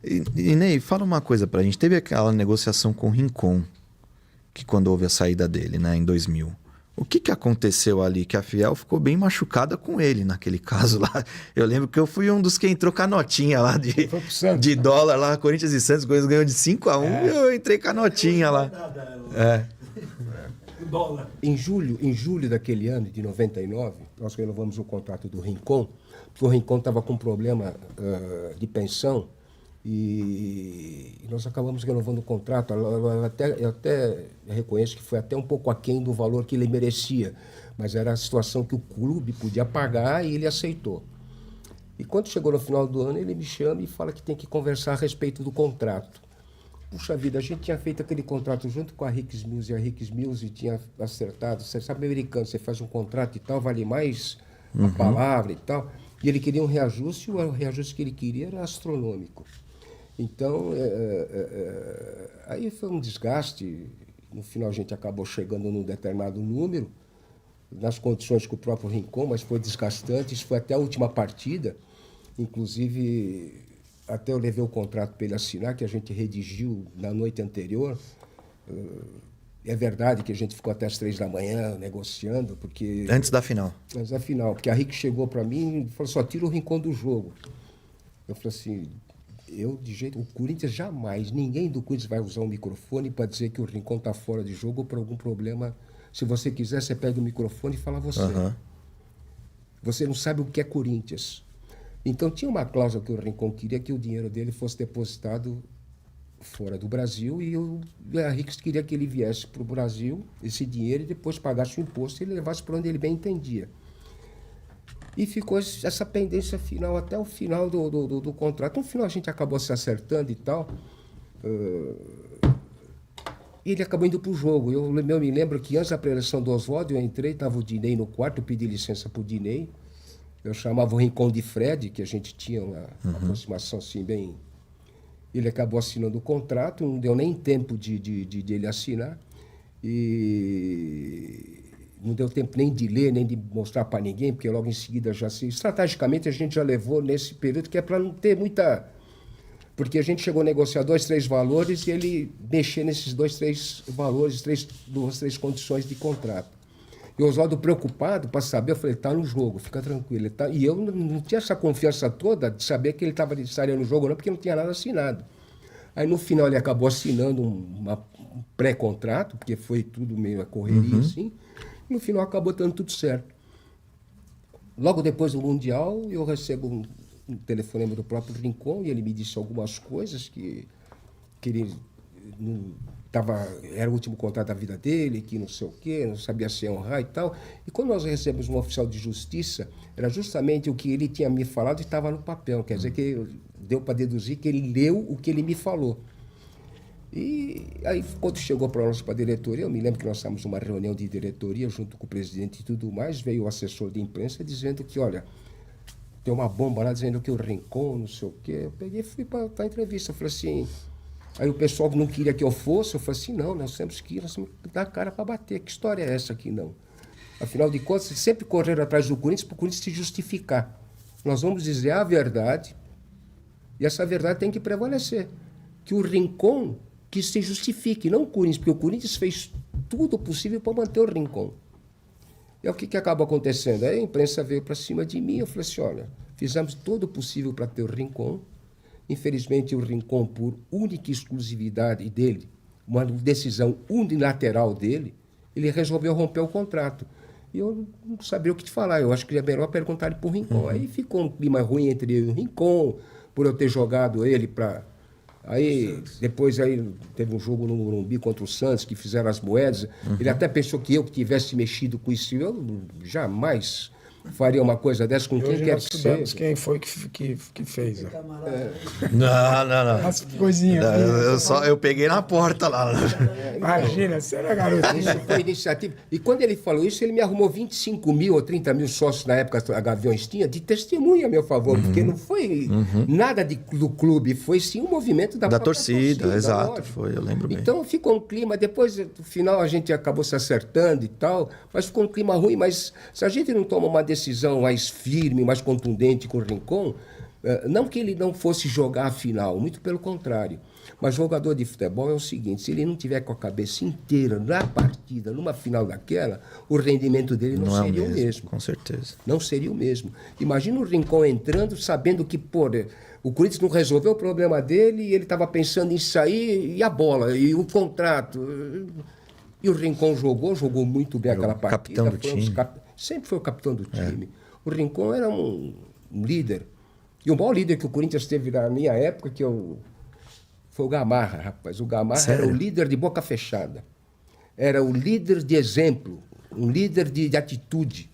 E Ney, fala uma coisa pra gente. Teve aquela negociação com o Rincon, que quando houve a saída dele, né, em 2000. O que aconteceu ali? Que a Fiel ficou bem machucada com ele naquele caso lá. Eu lembro que eu fui um dos que entrou com a notinha lá de dólar lá, Corinthians e Santos, Corinthians ganhou de 5-1 e eu entrei com a notinha lá. Em julho daquele ano, de 99, nós renovamos o contrato do Rincon, porque o Rincon estava com problema de pensão e nós acabamos renovando o contrato. Eu até reconheço que foi até um pouco aquém do valor que ele merecia, mas era a situação que o clube podia pagar e ele aceitou. E quando chegou no final do ano, ele me chama e fala que tem que conversar a respeito do contrato. Puxa vida, a gente tinha feito aquele contrato junto com a Ricks Mills, e a Ricks Mills tinha acertado. Você sabe, americano, você faz um contrato e tal, vale mais a palavra e tal. E ele queria um reajuste, e o reajuste que ele queria era astronômico. Então, aí foi um desgaste. No final, a gente acabou chegando num determinado número, nas condições com o próprio Rincon, mas foi desgastante. Isso foi até a última partida. Inclusive, até eu levei o contrato para ele assinar, que a gente redigiu na noite anterior. É verdade que a gente ficou até as 3 da manhã negociando, porque... Antes da final. Antes da final, porque a Rick chegou para mim e falou: só tira o Rincon do jogo. Eu falei assim, o Corinthians jamais, ninguém do Corinthians vai usar um microfone para dizer que o Rincon está fora de jogo ou por algum problema. Se você quiser, você pega o microfone e fala você. Você não sabe o que é Corinthians. Então tinha uma cláusula que o Rincon queria que o dinheiro dele fosse depositado fora do Brasil e a Ricks queria que ele viesse para o Brasil, esse dinheiro, e depois pagasse o imposto e levasse para onde ele bem entendia. E ficou essa pendência final até o final do contrato. No final a gente acabou se acertando e tal. E ele acabou indo para o jogo. Eu me lembro que antes da preleção do Oswaldo, eu entrei, estava o Dinei no quarto, eu pedi licença para o Dinei. Eu chamava o Rincon de Fred, que a gente tinha uma aproximação assim bem... Ele acabou assinando o contrato, não deu nem tempo de ele assinar. E não deu tempo nem de ler, nem de mostrar para ninguém, porque logo em seguida já se... Estrategicamente a gente já levou nesse período, que é para não ter muita... Porque a gente chegou a negociar 2, 3 valores e ele mexer nesses 2, 3 valores, 2, 3 condições de contrato. E o Oswaldo preocupado para saber, eu falei, está no jogo, fica tranquilo. Ele tá... E eu não tinha essa confiança toda de saber que ele estaria no jogo, não, porque não tinha nada assinado. Aí no final ele acabou assinando um pré-contrato, porque foi tudo meio a correria assim. E no final acabou dando tudo certo. Logo depois do Mundial, eu recebo um telefonema do próprio Rincon e ele me disse algumas coisas que ele não era o último contrato da vida dele, que não sei o quê, não sabia se honrar e tal. E quando nós recebemos um oficial de justiça, era justamente o que ele tinha me falado e estava no papel. Quer dizer, que deu para deduzir que ele leu o que ele me falou. E aí, quando chegou para nós, para a diretoria, eu me lembro que nós estávamos numa reunião de diretoria junto com o presidente e tudo mais, veio o assessor de imprensa dizendo que, olha, tem uma bomba lá dizendo que o Rincon, não sei o quê. Eu peguei e fui para a entrevista. Eu falei assim... Aí o pessoal não queria que eu fosse, eu falei assim, não, nós temos que ir, nós temos que dar a cara para bater. Que história é essa aqui, não? Afinal de contas, sempre correram atrás do Corinthians para o Corinthians se justificar. Nós vamos dizer a verdade, e essa verdade tem que prevalecer. Que o Rincon que se justifique, não o Corinthians, porque o Corinthians fez tudo possível para manter o Rincon. E é o que acaba acontecendo? Aí a imprensa veio para cima de mim, eu falei assim, olha, fizemos todo o possível para ter o Rincon. Infelizmente, o Rincon, por única exclusividade dele, uma decisão unilateral dele, ele resolveu romper o contrato. E eu não sabia o que te falar. Eu acho que é melhor perguntar para o Rincon. Aí ficou um clima ruim entre eu e o Rincon, por eu ter jogado ele para... Aí, depois aí, teve um jogo no Morumbi contra o Santos, que fizeram as moedas. Ele até pensou que eu que tivesse mexido com isso. Eu jamais... faria uma coisa dessa com quem quer que seja. Quem foi que fez. Não. As coisinhas. Eu peguei na porta lá. Imagina, você era garoto. Isso foi iniciativa. E quando ele falou isso, ele me arrumou 25 mil ou 30 mil sócios na época a Gaviões tinha, de testemunha a meu favor, porque não foi nada do clube, foi sim um movimento da torcida. Exato, lógico. Foi, eu lembro bem. Então ficou um clima, depois no final a gente acabou se acertando e tal, mas ficou um clima ruim, mas se a gente não toma uma decisão mais firme, mais contundente com o Rincon, Não que ele não fosse jogar a final, muito pelo contrário. Mas jogador de futebol é o seguinte, se ele não tiver com a cabeça inteira na partida, numa final daquela, o rendimento dele não Não é seria o o mesmo, mesmo. com certeza. Não seria o mesmo. Imagina o Rincon entrando, sabendo que, o Corinthians não resolveu o problema dele e ele estava pensando em sair, e a bola, e o contrato. E o Rincon jogou muito bem aquela partida. Capitão do time. Sempre foi o capitão do time. O Rincon era um líder. E o maior líder que o Corinthians teve na minha época, foi o Gamarra, rapaz. O Gamarra Sério? era o líder de boca fechada. Era o líder de exemplo, um líder de atitude.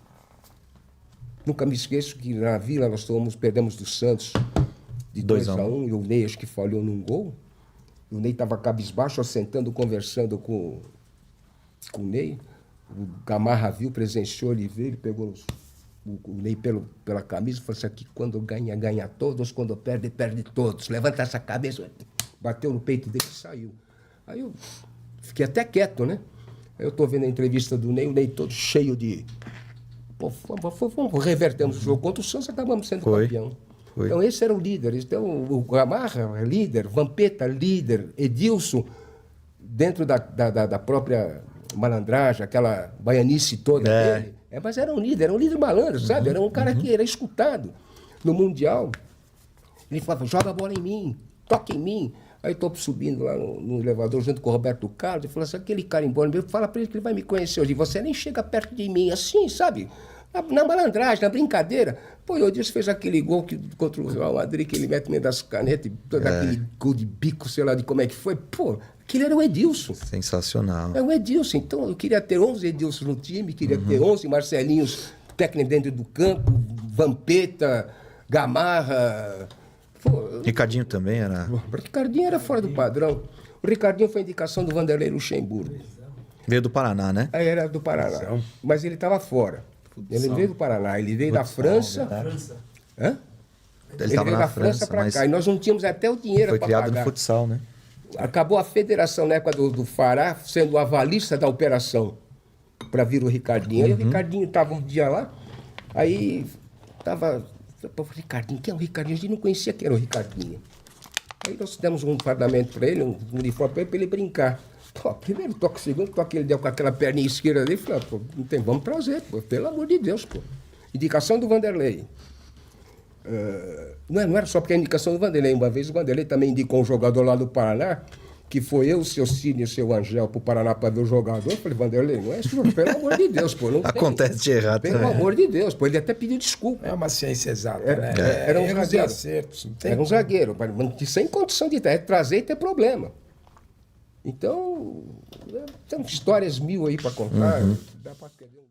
Nunca me esqueço que na Vila nós perdemos do Santos de 2-1, e o Ney acho que falhou num gol. O Ney estava cabisbaixo, assentando, conversando com o Ney. O Gamarra viu, presenciou, ele veio, ele pegou o Ney pela camisa e falou assim, aqui quando ganha, ganha todos, quando perde, perde todos. Levanta essa cabeça, bateu no peito dele e saiu. Aí eu fiquei até quieto, né? Aí eu estou vendo a entrevista do Ney, o Ney todo cheio de... Pô, revertemos o jogo contra o Santos, acabamos sendo campeão. Foi. Então esse era o líder. Então o Gamarra é líder, Vampeta líder, Edilson, dentro da própria malandragem, aquela baianice toda dele. Mas era um líder malandro, sabe? Era um cara que era escutado. No Mundial, ele falava, joga a bola em mim, toca em mim. Aí estou subindo lá no elevador junto com o Roberto Carlos, e falou assim, aquele cara embora, fala para ele que ele vai me conhecer hoje. Você nem chega perto de mim, assim, sabe? Na malandragem, na brincadeira. Pô, o Edilson fez aquele gol contra o Real Madrid, que ele mete meio das canetas, todo aquele gol de bico, sei lá de como é que foi. Pô, aquele era o Edilson. Sensacional. É o Edilson. Então, eu queria ter 11 Edilson no time, queria ter 11 Marcelinhos técnicos dentro do campo, Vampeta, Gamarra... Ricardinho também era... O Ricardinho era fora do padrão. O Ricardinho foi indicação do Vanderlei Luxemburgo. Veio do Paraná, né? Aí era do Paraná. Mas ele estava fora. Ele não veio do Paraná, ele veio da França. Hã? Ele estava veio na da França para mas cá. E nós não tínhamos até o dinheiro foi para criado pagar. no futsal, né? Acabou a federação na época do Fará sendo o avalista da operação para vir o Ricardinho. Aí o Ricardinho estava um dia lá, aí estava... Pô, Ricardinho, quem é o Ricardinho? A gente não conhecia quem era o Ricardinho. Aí nós demos um fardamento para ele, um uniforme para ele brincar. Pô, primeiro toque, segundo toque, ele deu com aquela perninha esquerda ali e falou, pô, não tem, vamos trazer, pô, pelo amor de Deus, pô. Indicação do Vanderlei. Não era só porque a indicação do Vanderlei. Uma vez o Vanderlei também indicou um jogador lá do Paraná, que foi eu, o seu Cine e o seu Angel para o Paraná para ver o jogador. Eu falei, Vanderlei, não é isso, pelo amor de Deus, pô. Não Acontece de errado pelo também. amor de Deus, pô. Ele até pediu desculpa. É uma ciência exata, né? Era um Erros e zagueiro. acertos. Não tem Era um como. zagueiro, mas sem condição de trazer e ter problema. Então, tem histórias mil aí para contar. Dá para escrever